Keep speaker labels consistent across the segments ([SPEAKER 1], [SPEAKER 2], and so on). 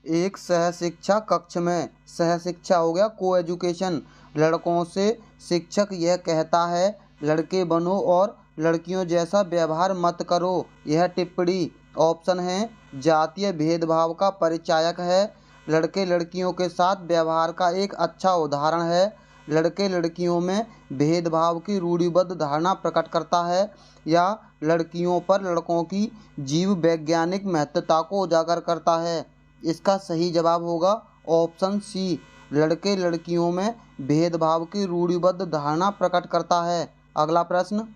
[SPEAKER 1] एक सहशिक्षा कक्ष में, सहशिक्षा हो गया को एजुकेशन, लड़कों से शिक्षक यह कहता है लड़के बनो और लड़कियों जैसा व्यवहार मत करो। यह टिप्पणी ऑप्शन है जातीय भेदभाव का परिचायक है, लड़के लड़कियों के साथ व्यवहार का एक अच्छा उदाहरण है, लड़के लड़कियों में भेदभाव की रूढ़िबद्ध धारणा प्रकट करता है, या लड़कियों पर लड़कों की जीव वैज्ञानिक महत्वता को उजागर करता है। इसका सही जवाब होगा ऑप्शन सी, लड़के लड़कियों में भेदभाव की रूढ़िबद्ध धारणा प्रकट करता है। अगला प्रश्न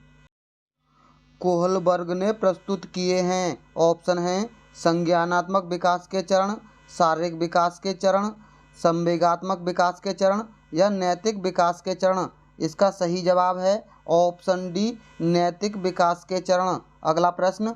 [SPEAKER 1] कोहलबर्ग ने प्रस्तुत किए हैं। ऑप्शन हैं संज्ञानात्मक विकास के चरण, शारीरिक विकास के चरण, संवेगात्मक विकास के चरण या नैतिक विकास के चरण। इसका सही जवाब है ऑप्शन डी, नैतिक विकास के चरण। अगला प्रश्न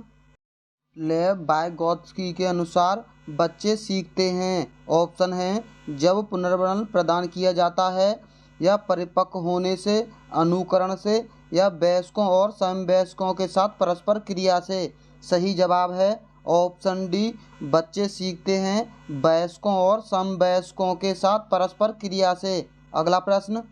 [SPEAKER 1] लेव वाइगोत्स्की के अनुसार बच्चे सीखते हैं। ऑप्शन हैं जब पुनर्जन्म प्रदान किया जाता है, या परिपक्व होने से, अनुकरण से, या वयस्कों और समवयस्कों के साथ परस्पर क्रिया से। सही जवाब है ऑप्शन डी, बच्चे सीखते हैं वयस्कों और समवयस्कों के साथ परस्पर क्रिया से। अगला प्रश्न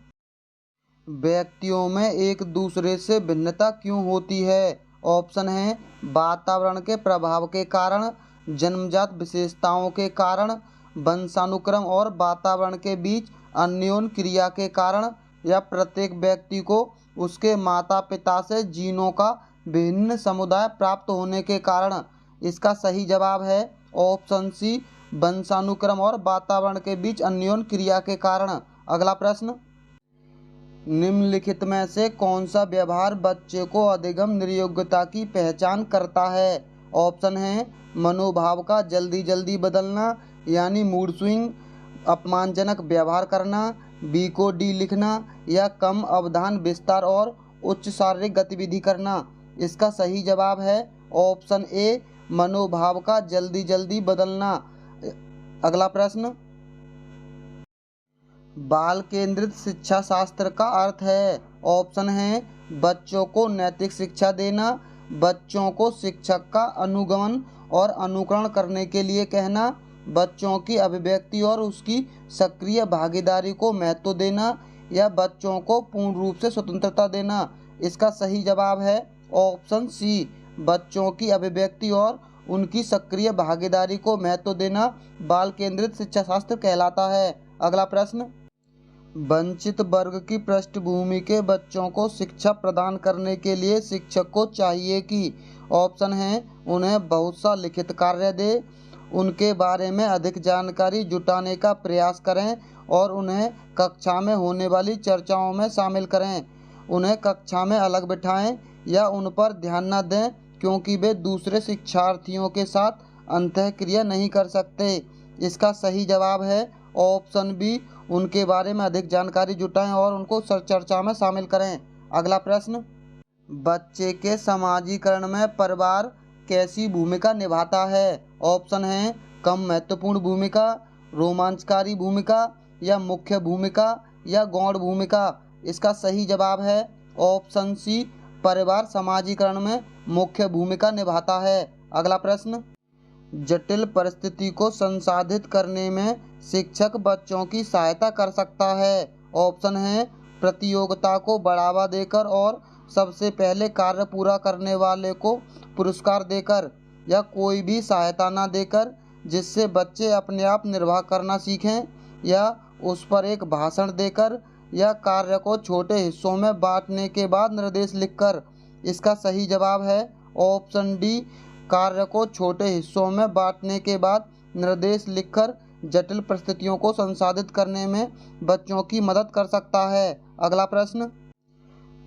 [SPEAKER 1] व्यक्तियों में एक दूसरे से भिन्नता क्यों होती है? ऑप्शन है वातावरण के प्रभाव के कारण, जन्मजात विशेषताओं के कारण, वंशानुक्रम और वातावरण के बीच अन्योन्य क्रिया के कारण, या प्रत्येक व्यक्ति को उसके माता पिता से जीनों का विभिन्न समुदाय प्राप्त होने के कारण। इसका सही जवाब है ऑप्शन सी, वंशानुक्रम और वातावरण के बीच अन्योन्य क्रिया के कारण। अगला प्रश्न निम्नलिखित में से कौन सा व्यवहार बच्चे को अधिगम निर्योग्यता की पहचान करता है? ऑप्शन है मनोभाव का जल्दी जल्दी बदलना यानी मूड स्विंग, अपमानजनक व्यवहार करना, बी को डी लिखना, या कम अवधान विस्तार और उच्च शारीरिक गतिविधि करना। इसका सही जवाब है ऑप्शन ए, मनोभाव का जल्दी जल्दी बदलना। अगला प्रश्न बाल केंद्रित शिक्षा शास्त्र का अर्थ है। ऑप्शन है बच्चों को नैतिक शिक्षा देना, बच्चों को शिक्षक का अनुगमन और अनुकरण करने के लिए कहना, बच्चों की अभिव्यक्ति और उसकी सक्रिय भागीदारी को महत्व देना, या बच्चों को पूर्ण रूप से स्वतंत्रता देना। इसका सही जवाब है ऑप्शन सी, बच्चों की अभिव्यक्ति और उनकी सक्रिय भागीदारी को महत्व देना बाल केंद्रित शिक्षा शास्त्र कहलाता है। अगला प्रश्न वंचित वर्ग की पृष्ठभूमि के बच्चों को शिक्षा प्रदान करने के लिए शिक्षक को चाहिए कि ऑप्शन हैं उन्हें बहुत सा लिखित कार्य दे, उनके बारे में अधिक जानकारी जुटाने का प्रयास करें और उन्हें कक्षा में होने वाली चर्चाओं में शामिल करें, उन्हें कक्षा में अलग बिठाएं या उन पर ध्यान न दें क्योंकि वे दूसरे शिक्षार्थियों के साथ अंतःक्रिया नहीं कर सकते। इसका सही जवाब है ऑप्शन बी, उनके बारे में अधिक जानकारी जुटाएं और उनको चर्चा में शामिल करें। अगला प्रश्न बच्चे के समाजीकरण में परिवार कैसी भूमिका निभाता है? ऑप्शन हैं कम महत्वपूर्ण भूमिका, रोमांचकारी भूमिका, या मुख्य भूमिका, या गौण भूमिका। इसका सही जवाब है ऑप्शन सी, परिवार समाजीकरण में मुख्य भूमिका निभाता है। अगला प्रश्न जटिल परिस्थिति को संसाधित करने में शिक्षक बच्चों की सहायता कर सकता है। ऑप्शन है प्रतियोगिता को बढ़ावा देकर और सबसे पहले कार्य पूरा करने वाले को पुरस्कार देकर, या कोई भी सहायता न देकर जिससे बच्चे अपने आप निर्वाह करना सीखें, या उस पर एक भाषण देकर, या कार्य को छोटे हिस्सों में बांटने के बाद निर्देश लिखकर। इसका सही जवाब है ऑप्शन डी, कार्य को छोटे हिस्सों में बांटने के बाद निर्देश लिखकर जटिल परिस्थितियों को संसाधित करने में बच्चों की मदद कर सकता है। अगला प्रश्न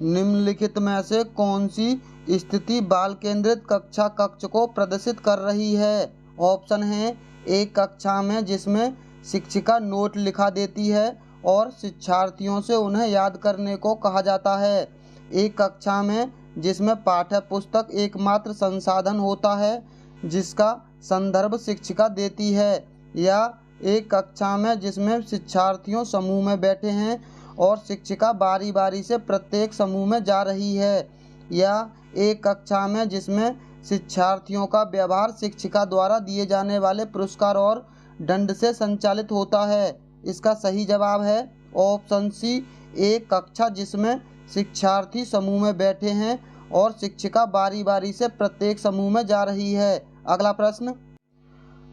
[SPEAKER 1] निम्नलिखित में से कौन सी स्थिति बाल केंद्रित कक्षा कक्ष को प्रदर्शित कर रही है? ऑप्शन है एक कक्षा में जिसमें शिक्षिका नोट लिखा देती है और शिक्षार्थियों से उन्हें याद करने को कहा जाता है, एक कक्षा में जिसमें पाठ्य पुस्तक एकमात्र संसाधन होता है जिसका संदर्भ शिक्षिका देती है, या एक कक्षा में जिसमें शिक्षार्थियों समूह में बैठे हैं और शिक्षिका बारी बारी से प्रत्येक समूह में जा रही है, या एक कक्षा में जिसमें शिक्षार्थियों का व्यवहार शिक्षिका द्वारा दिए जाने वाले पुरस्कार और दंड से संचालित होता है। इसका सही जवाब है ऑप्शन सी, एक कक्षा जिसमें शिक्षार्थी समूह में बैठे हैं और शिक्षिका बारी बारी से प्रत्येक समूह में जा रही है। अगला प्रश्न,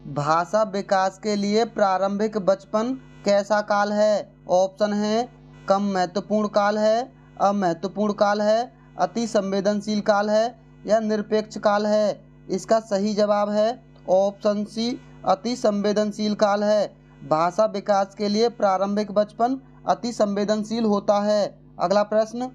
[SPEAKER 1] भाषा विकास के लिए प्रारंभिक बचपन कैसा काल है? ऑप्शन है कम महत्वपूर्ण काल है, अमहत्वपूर्ण काल है, अति संवेदनशील काल है या निरपेक्ष काल है। इसका सही जवाब है ऑप्शन सी, अति संवेदनशील काल है। भाषा विकास के लिए प्रारंभिक बचपन अति संवेदनशील होता है। अगला प्रश्न,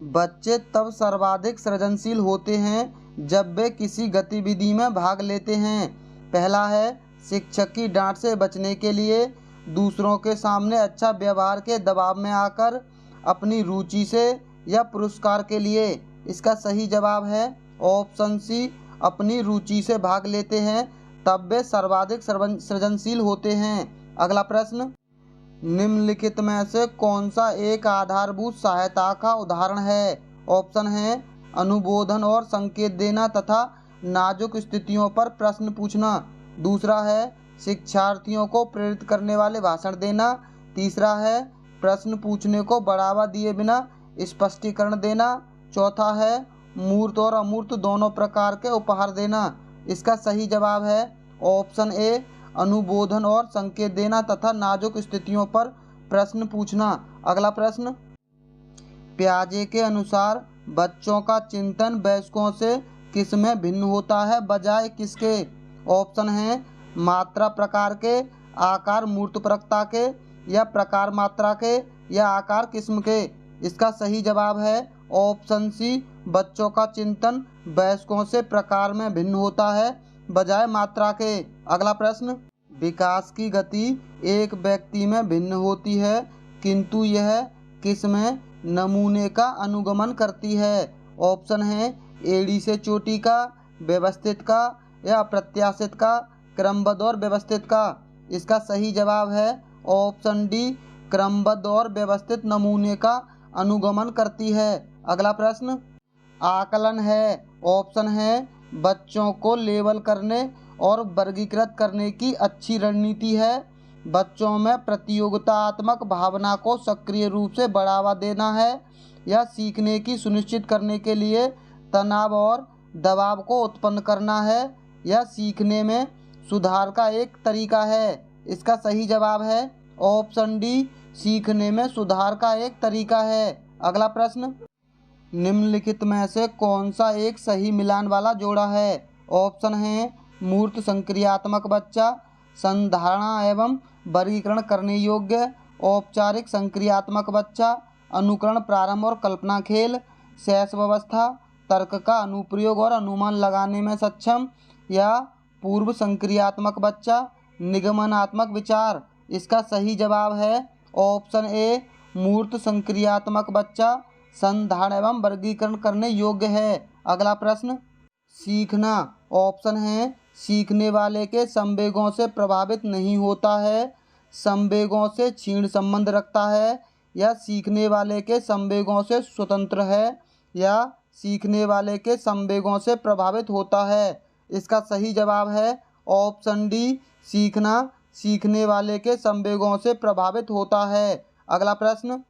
[SPEAKER 1] बच्चे तब सर्वाधिक सृजनशील होते हैं जब वे किसी गतिविधि में भाग लेते हैं। पहला है शिक्षक की डांट से बचने के लिए, दूसरों के सामने अच्छा व्यवहार के दबाव में आकर, अपनी रुचि से या पुरस्कार के लिए। इसका सही जवाब है ऑप्शन सी, अपनी रुचि से भाग लेते हैं तब वे सर्वाधिक सृजनशील होते हैं। अगला प्रश्न, निम्नलिखित में से कौन सा एक आधारभूत सहायता का उदाहरण है? ऑप्शन है अनुबोधन और संकेत देना तथा नाजुक स्थितियों पर प्रश्न पूछना। दूसरा है शिक्षार्थियों को प्रेरित करने वाले भाषण देना। तीसरा है प्रश्न पूछने को बढ़ावा दिए बिना स्पष्टीकरण देना। चौथा है मूर्त और अमूर्त दोनों प्रकार के उपहार देना। इसका सही जवाब है ऑप्शन ए, अनुबोधन और संकेत देना तथा नाजुक स्थितियों पर प्रश्न पूछना। अगला प्रश्न, पियाजे के अनुसार बच्चों का चिंतन वयस्कों से किस में भिन्न होता है बजाय किसके? ऑप्शन है मात्रा प्रकार के, आकार मूर्तपरकता के या प्रकार मात्रा के या आकार किस्म के। इसका सही जवाब है ऑप्शन सी, बच्चों का चिंतन वयस्कों से प्रकार में भिन्न होता है बजाय मात्रा के। अगला प्रश्न, विकास की गति एक व्यक्ति में भिन्न होती है किंतु यह किस में नमूने का अनुगमन करती है? ऑप्शन है एड़ी से चोटी का, व्यवस्थित का या अप्रत्याशित का, क्रमबद्ध और व्यवस्थित का। इसका सही जवाब है ऑप्शन डी, क्रमबद्ध और व्यवस्थित नमूने का अनुगमन करती है। अगला प्रश्न, आकलन है। ऑप्शन है बच्चों को लेबल करने और वर्गीकृत करने की अच्छी रणनीति है, बच्चों में प्रतियोगितात्मक भावना को सक्रिय रूप से बढ़ावा देना है या सीखने की सुनिश्चित करने के लिए तनाव और दबाव को उत्पन्न करना है या सीखने में सुधार का एक तरीका है। इसका सही जवाब है ऑप्शन डी, सीखने में सुधार का एक तरीका है। अगला प्रश्न, निम्नलिखित में से कौन सा एक सही मिलान वाला जोड़ा है? ऑप्शन है मूर्त संक्रियात्मक बच्चा, संधारणा एवं वर्गीकरण करने योग्य, औपचारिक संक्रियात्मक बच्चा, अनुकरण प्रारंभ और कल्पना खेल, शैशवावस्था, तर्क का अनुप्रयोग और अनुमान लगाने में सक्षम या पूर्व संक्रियात्मक बच्चा, निगमनात्मक विचार। इसका सही जवाब है ऑप्शन ए, मूर्त संक्रियात्मक बच्चा संधारण एवं वर्गीकरण करने योग्य है। अगला प्रश्न, सीखना। ऑप्शन है सीखने वाले के संवेगों से प्रभावित नहीं होता है, संवेगों से क्षीण संबंध रखता है या सीखने वाले के संवेगों से स्वतंत्र है या सीखने वाले के संवेगों से प्रभावित होता है। इसका सही जवाब है ऑप्शन डी, सीखना सीखने वाले के संवेगों से प्रभावित होता है। अगला प्रश्न,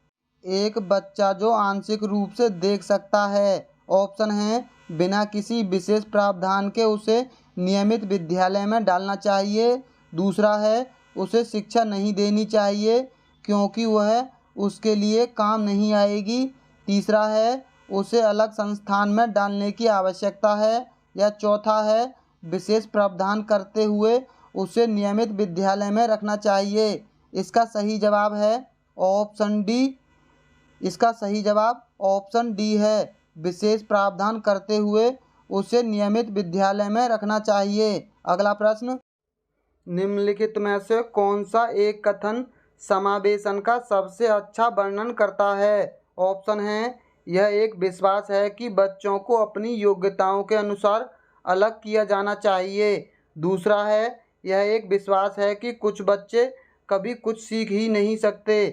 [SPEAKER 1] एक बच्चा जो आंशिक रूप से देख सकता है। ऑप्शन है बिना किसी विशेष प्रावधान के उसे नियमित विद्यालय में डालना चाहिए। दूसरा है उसे शिक्षा नहीं देनी चाहिए क्योंकि वह उसके लिए काम नहीं आएगी। तीसरा है उसे अलग संस्थान में डालने की आवश्यकता है या चौथा है विशेष प्रावधान करते हुए उसे नियमित विद्यालय में रखना चाहिए। इसका सही जवाब है ऑप्शन डी। इसका सही जवाब ऑप्शन डी है, विशेष प्रावधान करते हुए उसे नियमित विद्यालय में रखना चाहिए। अगला प्रश्न, निम्नलिखित में से कौन सा एक कथन समावेशन का सबसे अच्छा वर्णन करता है? ऑप्शन है यह एक विश्वास है कि बच्चों को अपनी योग्यताओं के अनुसार अलग किया जाना चाहिए। दूसरा है यह एक विश्वास है कि कुछ बच्चे कभी कुछ सीख ही नहीं सकते।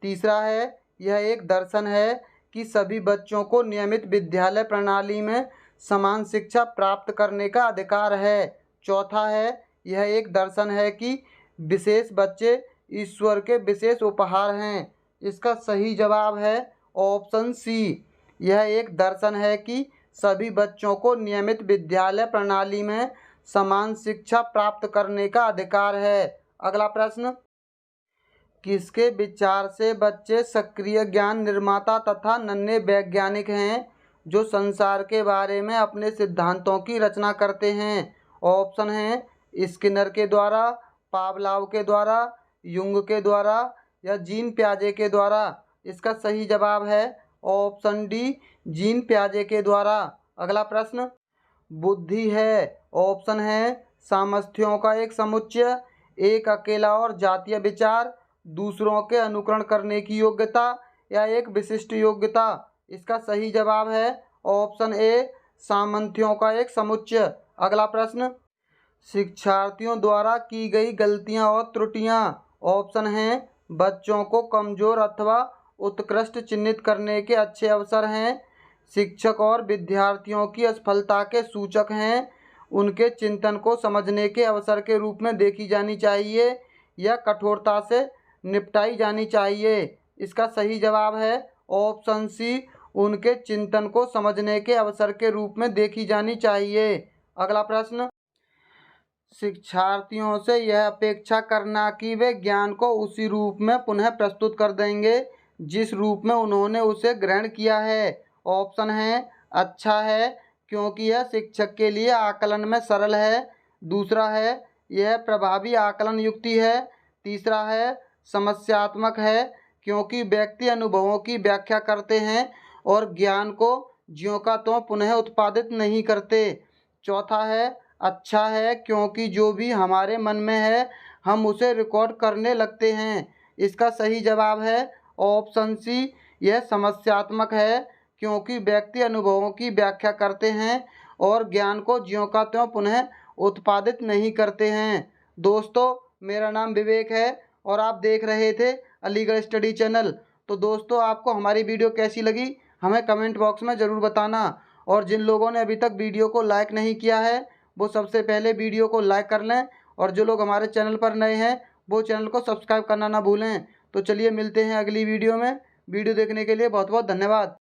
[SPEAKER 1] तीसरा है यह एक दर्शन है कि सभी बच्चों को नियमित विद्यालय प्रणाली में समान शिक्षा प्राप्त करने का अधिकार है। चौथा है यह एक दर्शन है कि विशेष बच्चे ईश्वर के विशेष उपहार हैं। इसका सही जवाब है ऑप्शन सी। यह एक दर्शन है कि सभी बच्चों को नियमित विद्यालय प्रणाली में समान शिक्षा प्राप्त करने का अधिकार है। अगला प्रश्न, किसके विचार से बच्चे सक्रिय ज्ञान निर्माता तथा नन्हे वैज्ञानिक हैं जो संसार के बारे में अपने सिद्धांतों की रचना करते हैं? ऑप्शन हैं स्किनर के द्वारा, पावलाव के द्वारा, युंग के द्वारा या जीन पियाजे के द्वारा। इसका सही जवाब है ऑप्शन डी, जीन पियाजे के द्वारा। अगला प्रश्न, बुद्धि है ऑप्शन है सामर्थ्यों का एक समुच्चय, एक अकेला और जातीय विचार, दूसरों के अनुकरण करने की योग्यता या एक विशिष्ट योग्यता। इसका सही जवाब है ऑप्शन ए, सामर्थ्यों का एक समुच्चय। अगला प्रश्न, शिक्षार्थियों द्वारा की गई गलतियां और त्रुटियां। ऑप्शन हैं बच्चों को कमजोर अथवा उत्कृष्ट चिन्हित करने के अच्छे अवसर हैं, शिक्षक और विद्यार्थियों की असफलता के सूचक हैं, उनके चिंतन को समझने के अवसर के रूप में देखी जानी चाहिए या कठोरता से निपटाई जानी चाहिए। इसका सही जवाब है ऑप्शन सी, उनके चिंतन को समझने के अवसर के रूप में देखी जानी चाहिए। अगला प्रश्न, शिक्षार्थियों से यह अपेक्षा करना कि वे ज्ञान को उसी रूप में पुनः प्रस्तुत कर देंगे जिस रूप में उन्होंने उसे ग्रहण किया है। ऑप्शन है अच्छा है क्योंकि यह शिक्षक के लिए आकलन में सरल है, दूसरा है यह प्रभावी आकलन युक्ति है, तीसरा है समस्यात्मक है क्योंकि व्यक्ति अनुभवों की व्याख्या करते हैं और ज्ञान को ज्यों का त्यों पुनः उत्पादित नहीं करते, चौथा है अच्छा है क्योंकि जो भी हमारे मन में है हम उसे रिकॉर्ड करने लगते हैं। इसका सही जवाब है ऑप्शन सी, यह समस्यात्मक है क्योंकि व्यक्ति अनुभवों की व्याख्या करते हैं और ज्ञान को ज्यों का त्यों पुनः उत्पादित नहीं करते हैं। दोस्तों, मेरा नाम विवेक है और आप देख रहे थे अलीगढ़ स्टडी चैनल। तो दोस्तों, आपको हमारी वीडियो कैसी लगी हमें कमेंट बॉक्स में ज़रूर बताना, और जिन लोगों ने अभी तक वीडियो को लाइक नहीं किया है वो सबसे पहले वीडियो को लाइक कर लें, और जो लोग हमारे चैनल पर नए हैं वो चैनल को सब्सक्राइब करना ना भूलें। तो चलिए मिलते हैं अगली वीडियो में। वीडियो देखने के लिए बहुत बहुत धन्यवाद।